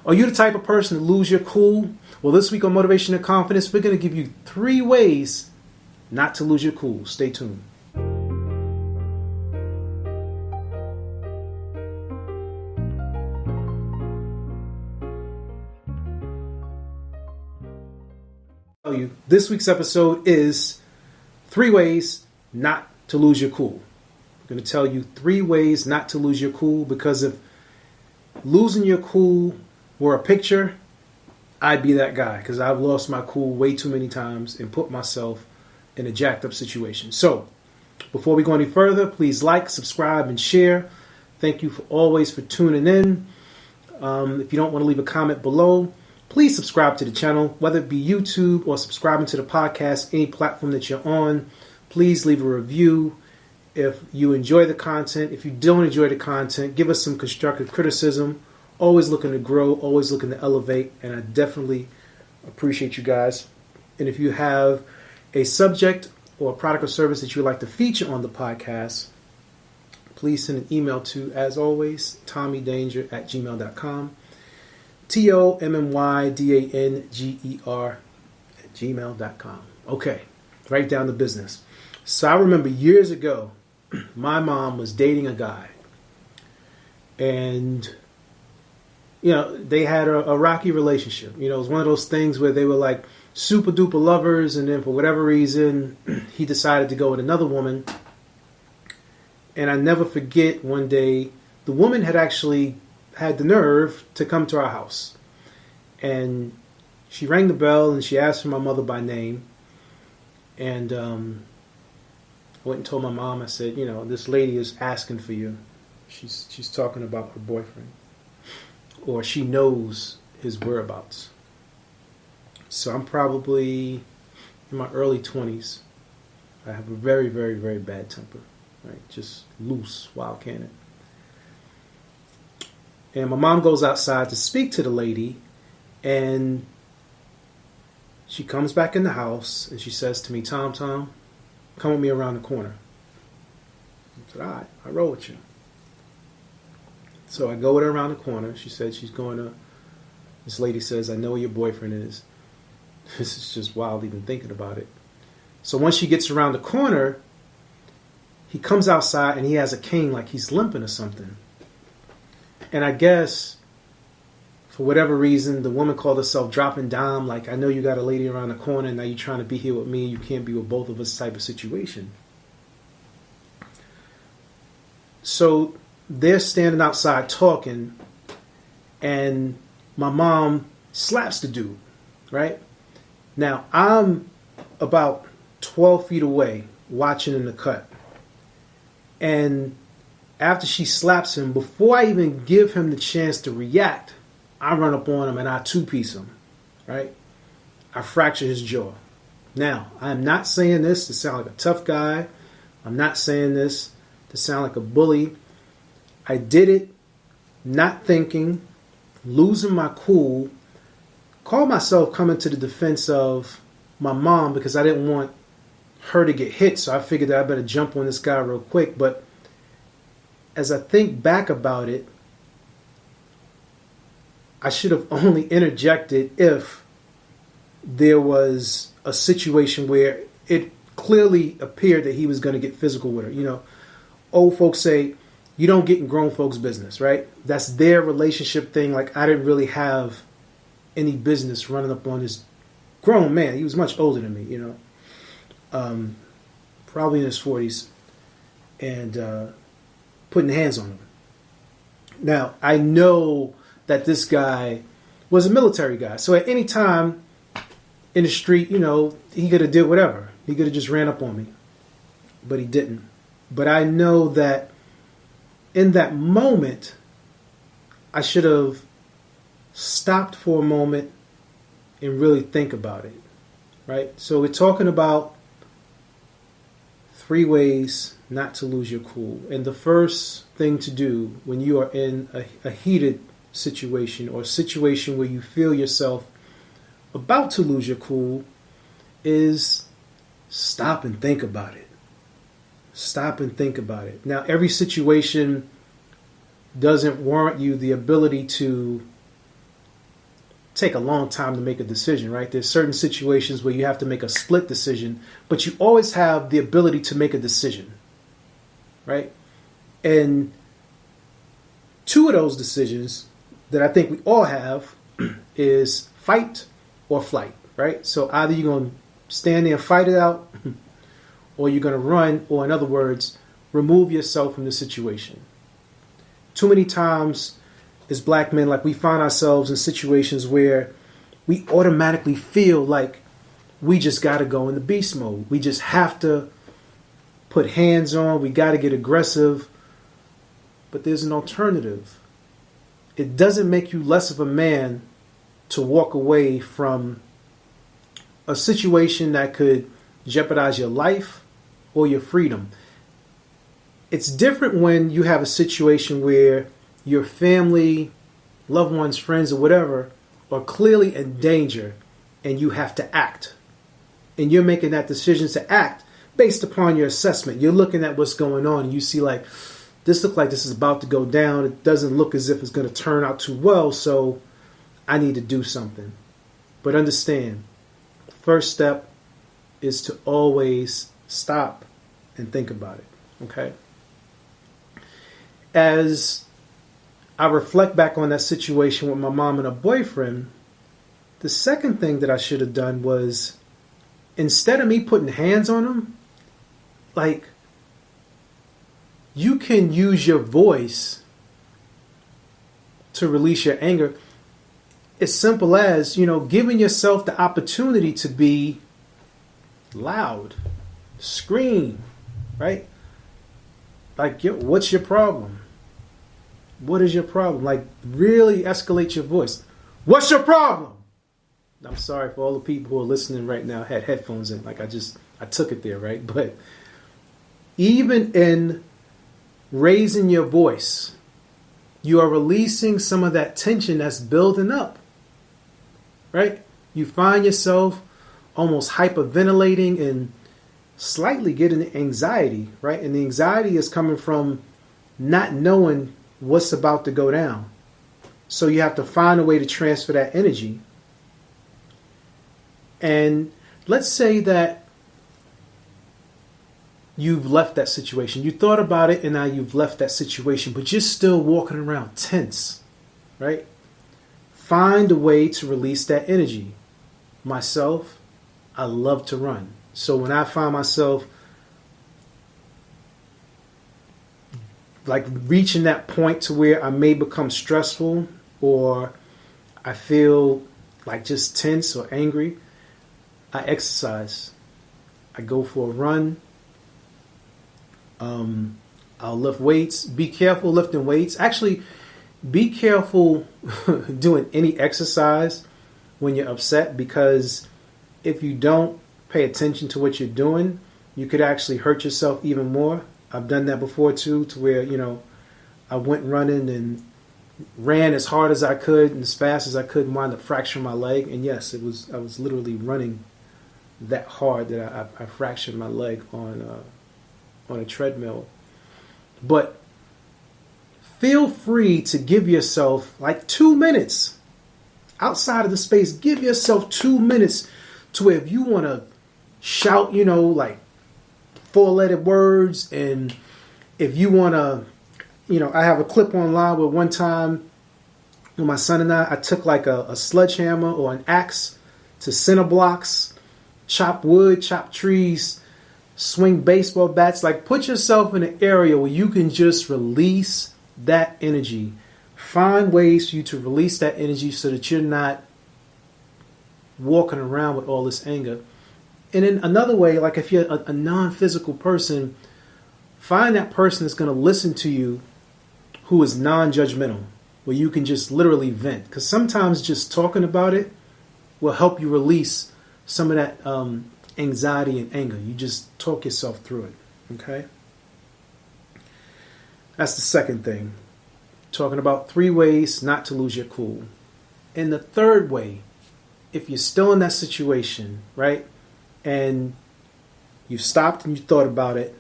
Are you the type of person to lose your cool? Well, this week on Motivation and Confidence, we're going to give you 3 ways not to lose your cool. Stay tuned. This week's episode is 3 ways not to lose your cool. I'm going to tell you 3 ways not to lose your cool, because if losing your cool were a picture, I'd be that guy, because I've lost my cool way too many times and put myself in a jacked up situation. So before we go any further, please like, subscribe, and share. Thank you always for tuning in. If you don't want to leave a comment below, please subscribe to the channel, whether it be YouTube or subscribing to the podcast, any platform that you're on. Please leave a review if you enjoy the content. If you don't enjoy the content, give us some constructive criticism. Always looking to grow, always looking to elevate, and I definitely appreciate you guys. And if you have a subject or a product or service that you'd like to feature on the podcast, please send an email to, as always, tommydanger@gmail.com. TOMMYDANGER@gmail.com. Okay, right down to business. So I remember years ago, my mom was dating a guy. And, they had a rocky relationship. It was one of those things where they were like super duper lovers. And then for whatever reason, he decided to go with another woman. And I never forget, one day, the woman had actually had the nerve to come to our house. And she rang the bell and she asked for my mother by name. And I went and told my mom, I said, this lady is asking for you. She's talking about her boyfriend. Or she knows his whereabouts. So I'm probably in my early 20s. I have a very, very, very bad temper. Right? Just loose, wild cannon. And my mom goes outside to speak to the lady, and she comes back in the house, and she says to me, Tom, come with me around the corner. I said, all right, I roll with you. So I go with her around the corner. She said this lady says, I know where your boyfriend is. This is just wild even thinking about it. So once she gets around the corner, he comes outside and he has a cane, like he's limping or something. And I guess, for whatever reason, the woman called herself dropping down, like, I know you got a lady around the corner, and now you're trying to be here with me, you can't be with both of us type of situation. So they're standing outside talking, and my mom slaps the dude, right? Now, I'm about 12 feet away, watching in the cut. And after she slaps him, before I even give him the chance to react, I run up on him and I two-piece him, right? I fracture his jaw. Now, I'm not saying this to sound like a tough guy. I'm not saying this to sound like a bully. I did it not thinking, losing my cool, called myself coming to the defense of my mom because I didn't want her to get hit, so I figured that I better jump on this guy real quick. But as I think back about it, I should have only interjected if there was a situation where it clearly appeared that he was going to get physical with her. Old folks say, you don't get in grown folks' business, right? That's their relationship thing. Like, I didn't really have any business running up on this grown man. He was much older than me, probably in his 40s, and putting hands on him. Now, I know that this guy was a military guy. So at any time in the street, he could have did whatever. He could have just ran up on me. But he didn't. But I know that in that moment, I should have stopped for a moment and really think about it. Right? So we're talking about 3 ways not to lose your cool. And the first thing to do when you are in a heated situation or a situation where you feel yourself about to lose your cool is stop and think about it. Stop and think about it. Now, every situation doesn't warrant you the ability to take a long time to make a decision, right? There's certain situations where you have to make a split decision, but you always have the ability to make a decision, right? And two of those decisions that I think we all have is fight or flight, right? So either you're going to stand there and fight it out, or you're going to run, or in other words, remove yourself from the situation. Too many times as black men, like, we find ourselves in situations where we automatically feel like we just got to go into beast mode. We just have to put hands on. We got to get aggressive. But there's an alternative. It doesn't make you less of a man to walk away from a situation that could jeopardize your life or your freedom. It's different when you have a situation where your family, loved ones, friends, or whatever are clearly in danger and you have to act. And you're making that decision to act based upon your assessment. You're looking at what's going on and you see, like, this looks like this is about to go down. It doesn't look as if it's going to turn out too well, so I need to do something. But understand, the first step is to always stop and think about it, okay? As I reflect back on that situation with my mom and her boyfriend, the second thing that I should have done was, instead of me putting hands on him, like, you can use your voice to release your anger. As simple as, giving yourself the opportunity to be loud, scream, right? Like, what's your problem? What is your problem? Like, really escalate your voice. What's your problem? I'm sorry for all the people who are listening right now, had headphones in. Like, I took it there, right? But even in raising your voice, you are releasing some of that tension that's building up, right? You find yourself almost hyperventilating and slightly getting anxiety, right? And the anxiety is coming from not knowing what's about to go down. So you have to find a way to transfer that energy. And let's say that you've left that situation. You thought about it and now you've left that situation, but you're still walking around tense, right? Find a way to release that energy. Myself, I love to run. So when I find myself like reaching that point to where I may become stressful or I feel like just tense or angry, I exercise. I go for a run. I'll lift weights. Be careful lifting weights. Actually, be careful doing any exercise when you're upset, because if you don't pay attention to what you're doing, you could actually hurt yourself even more. I've done that before too, to where, I went running and ran as hard as I could and as fast as I could and wound up fracturing my leg. And yes, I was literally running that hard that I fractured my leg on a treadmill. But feel free to give yourself like 2 minutes outside of the space. Give yourself 2 minutes to where if you want to shout, like 4-letter words, and if you want to, I have a clip online where one time with my son and I took like a sledgehammer or an axe to center blocks, chop wood, chop trees, swing baseball bats. Like, put yourself in an area where you can just release that energy. Find ways for you to release that energy so that you're not walking around with all this anger. And in another way, like if you're a non-physical person, find that person that's going to listen to you who is non-judgmental, where you can just literally vent. Because sometimes just talking about it will help you release some of that anxiety and anger. You just talk yourself through it. Okay? That's the second thing. Talking about 3 ways not to lose your cool. And the third way, if you're still in that situation, right, and you've stopped and you thought about it,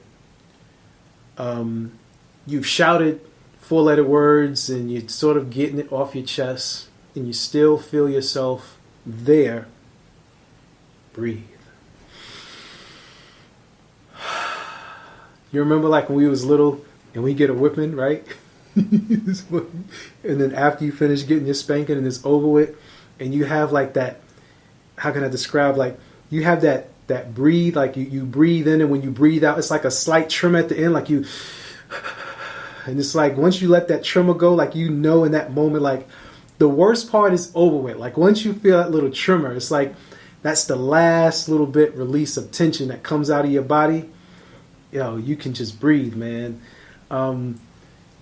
you've shouted 4-letter words and you're sort of getting it off your chest, and you still feel yourself there, breathe. You remember like when we was little and we get a whipping, right? And then after you finish getting your spanking and it's over with, and you have like that, how can I describe, like you have that breathe, like you breathe in, and when you breathe out, it's like a slight tremor at the end, like you, and it's like once you let that tremor go, like you know in that moment, like the worst part is over with. Like once you feel that little tremor, it's like that's the last little bit release of tension that comes out of your body. You can just breathe, man.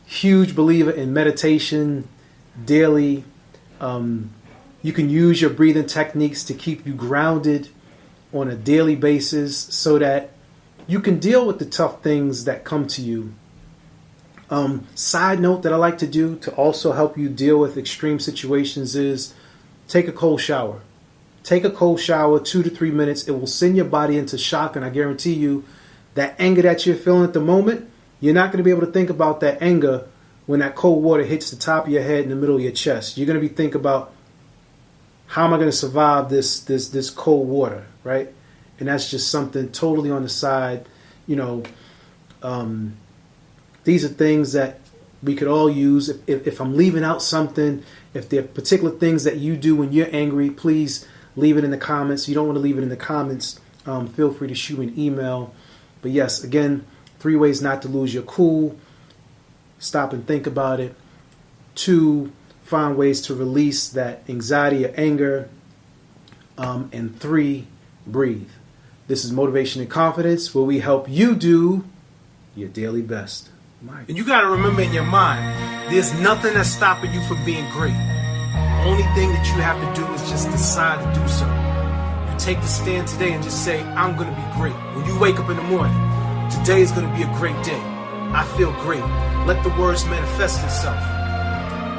Huge believer in meditation daily. You can use your breathing techniques to keep you grounded on a daily basis so that you can deal with the tough things that come to you. Side note that I like to do to also help you deal with extreme situations is take a cold shower. Take a cold shower, 2 to 3 minutes. It will send your body into shock, and I guarantee you that anger that you're feeling at the moment, you're not going to be able to think about that anger when that cold water hits the top of your head in the middle of your chest. You're going to be thinking about, how am I going to survive this cold water, right? And that's just something totally on the side. These are things that we could all use. If I'm leaving out something, if there are particular things that you do when you're angry, please leave it in the comments. You don't want to leave it in the comments, feel free to shoot me an email. But yes, again, 3 ways not to lose your cool. Stop and think about it. 2, find ways to release that anxiety or anger. And 3, breathe. This is Motivation and Confidence, where we help you do your daily best. And you got to remember in your mind, there's nothing that's stopping you from being great. The only thing that you have to do is just decide to do so. You take the stand today and just say, I'm going to be great. When you wake up in the morning, today is going to be a great day. I feel great. Let the words manifest itself.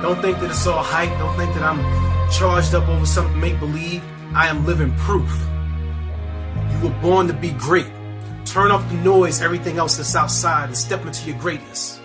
Don't think that it's all hype. Don't think that I'm charged up over something make-believe. I am living proof. You were born to be great. Turn up the noise, everything else that's outside, and step into your greatness.